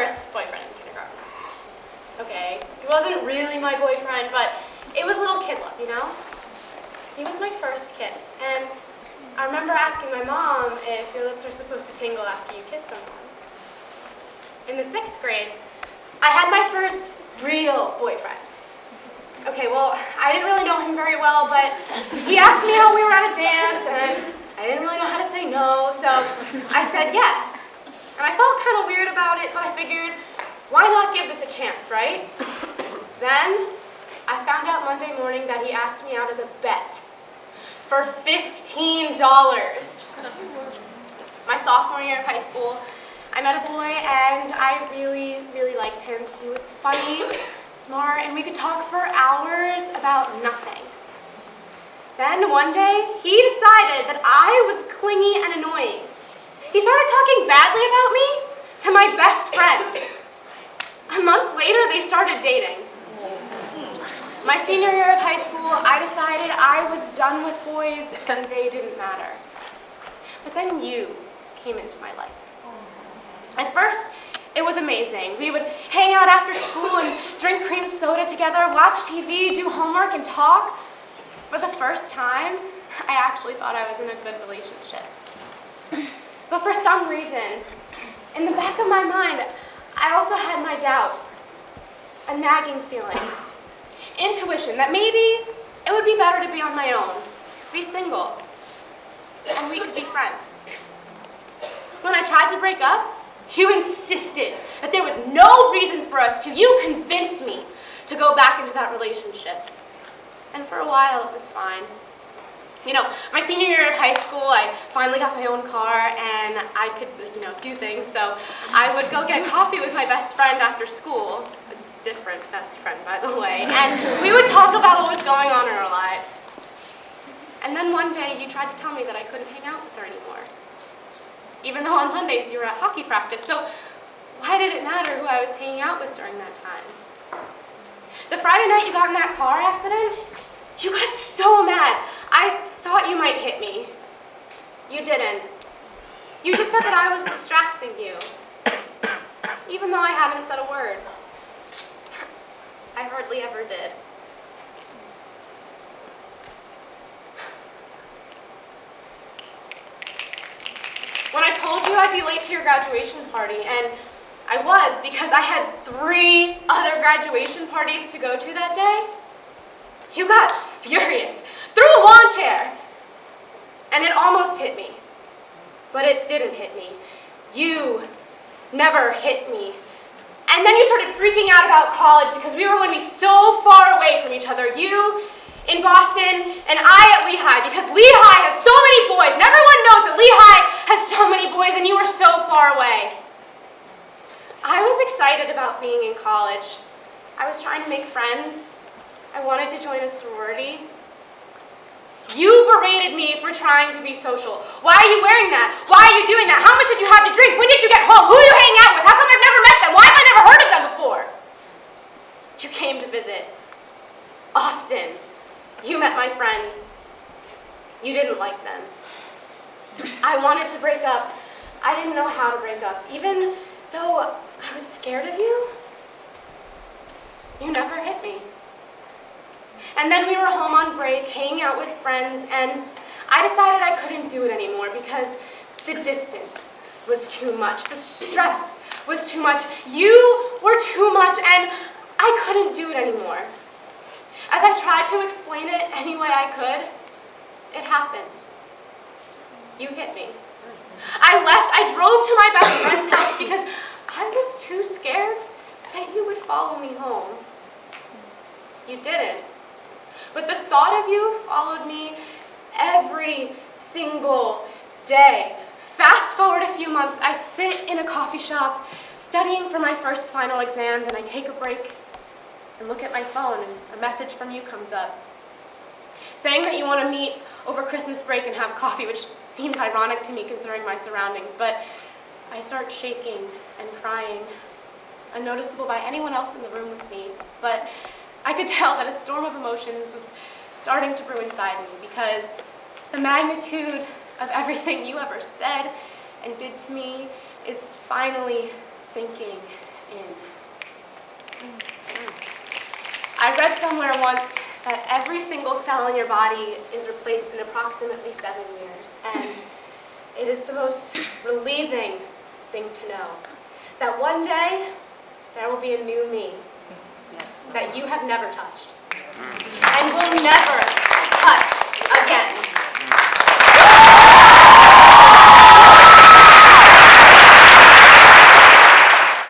first boyfriend in kindergarten. Okay, he wasn't really my boyfriend, but it was little kid love, you know? He was my first kiss, and I remember asking my mom if your lips are supposed to tingle after you kiss someone. In the 6th grade, I had my first real boyfriend. Okay, well, I didn't really know him very well, but he asked me how we were at a dance, and I didn't really know how to say no, so I said yes. And I felt kind of weird about it, but I figured, why not give this a chance, right? Then, I found out Monday morning that he asked me out as a bet for $15. My sophomore year of high school, I met a boy and I really, really liked him. He was funny, smart, and we could talk for hours about nothing. Then one day, he decided that I was clingy and annoying. He started talking badly about me to my best friend. A month later, they started dating. My senior year of high school, I decided I was done with boys and they didn't matter. But then you came into my life. At first, it was amazing. We would hang out after school and drink cream soda together, watch TV, do homework, and talk. For the first time, I actually thought I was in a good relationship. But for some reason, in the back of my mind, I also had my doubts, a nagging feeling, intuition that maybe it would be better to be on my own, be single, and we could be friends. When I tried to break up, you insisted that there was no reason for us to. You convinced me to go back into that relationship. And for a while, it was fine. You know, my senior year of high school, I finally got my own car and I could, do things. So I would go get coffee with my best friend after school, a different best friend, by the way, and we would talk about what was going on in our lives. And then one day, you tried to tell me that I couldn't hang out with her anymore, even though on Mondays you were at hockey practice. So why did it matter who I was hanging out with during that time? The Friday night you got in that car accident, you got so mad. I thought you might hit me. You didn't. You just said that I was distracting you, even though I haven't said a word. I hardly ever did. When I told you I'd be late to your graduation party, and I was because I had 3 other graduation parties to go to that day, you got furious, threw a lawn chair, and it almost hit me. But it didn't hit me. You never hit me. And then you started freaking out about college because we were going to be so far away from each other. You in Boston and I at Lehigh, because Lehigh has so many boys and everyone knows that Lehigh has so many boys and you were so far away. I was excited about being in college. I was trying to make friends. I wanted to join a sorority. You berated me for trying to be social. Why are you wearing that? Why are you doing that? How much did you have to drink? When did you get home? Who are you hanging out with? How come I've never met them? Why have I never heard of them before? You came to visit. Often. You met my friends. You didn't like them. I wanted to break up. I didn't know how to break up. Even though I was scared of you, you never hit me. And then we were home on break, hanging out with friends, and I decided I couldn't do it anymore because the distance was too much. The stress was too much. You were too much, and I couldn't do it anymore. As I tried to explain it any way I could, it happened. You hit me. I left. I drove to my best friend's house because I was too scared that you would follow me home. You didn't. But the thought of you followed me every single day. Fast forward a few months, I sit in a coffee shop studying for my first final exams, and I take a break and look at my phone, and a message from you comes up saying that you want to meet over Christmas break and have coffee, which seems ironic to me considering my surroundings, but I start shaking and crying, unnoticeable by anyone else in the room with me, but I could tell that a storm of emotions was starting to brew inside me because the magnitude of everything you ever said and did to me is finally sinking in. I read somewhere once that every single cell in your body is replaced in approximately 7 years, and it is the most relieving thing to know that one day there will be a new me that you have never touched and will never touch